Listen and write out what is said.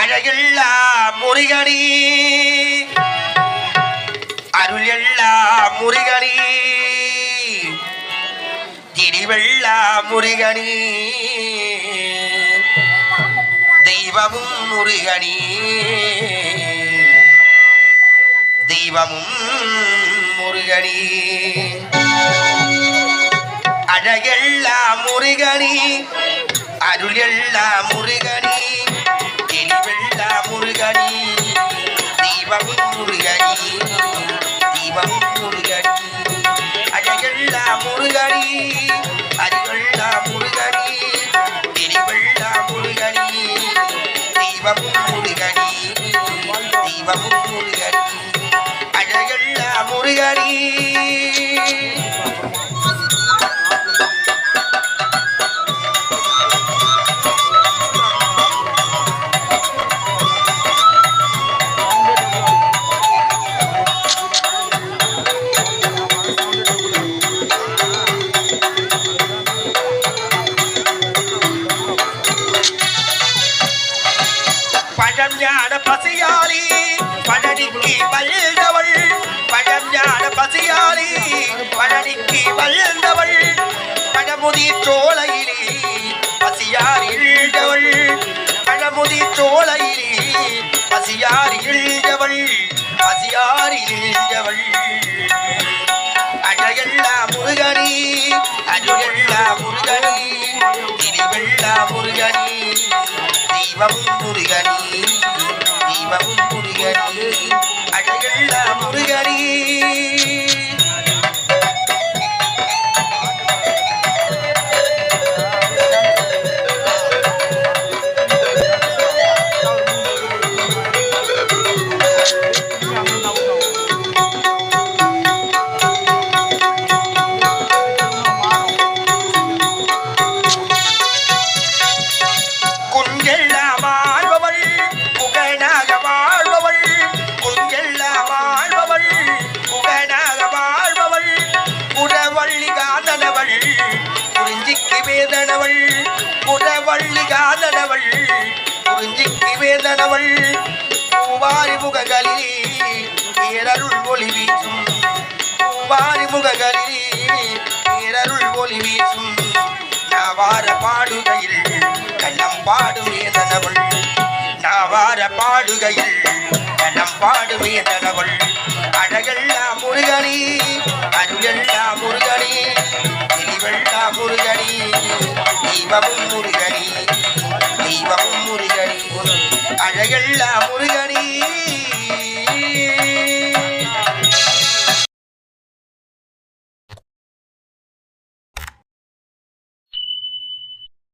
அழகெல்லாம் முருகனி அருள் எல்லாம் முருகனி திரிவெல்லாம் முருகனி தெய்வமும் முருகனி தெய்வமும் முருகனி அழகெல்லாம் முருகனி அருள் எல்லாம் முருகனி தெளிவெல்லாம் முருகனி தெய்வமும் முருகனி தெய்வமும் முருகனி அழகெல்லாம் முருகனி அருளெல்லாம் முருகனி தெளிவெல்லாம் முருகனி தெய்வமும் முருகனி தெய்வமும் முருகனி அழகெல்லாம் முருகனி பழஞான பசியாரி பழனிக்கு வந்தவள் பழஞான பசியாரி பழனிக்கு வந்தவள் பழமுதி சோலையிலே பசியாரி இழ்ந்தவள் பழமுதி சோலையிலே பசியாரி இழ்ந்தவள் பசியாரி இழ்ந்தவள் அழகெல்லாம் முருகனி அருளெல்லாம் முருகனி திரிவெல்லாம் முருகனி தெய்வமும் முருகனி தெய்வமும் முருகனி அழகெல்லாம் முருகனி வேதனவள் புறவள்ளி காதனவள் குறிஞ்சிக்கு வேதனவள் பூவாரி முகங்களிலே பேரருள் ஒளி வீசும் பூவாரி முகங்களிலே பேரருள் ஒளி வீசும் நாவார பாடுகையில் கள்ளம் பாடும் வேதனவள் நாவார பாடுகையில் கள்ளம் பாடும் வேதனவள் அழகெல்லாம் முருகனி அருளெல்லாம் முருகனி தெளிவெல்லாம் முருகனி தெய்வமும் முருகனி தெய்வமும் முருகனி அழகெல்லாம்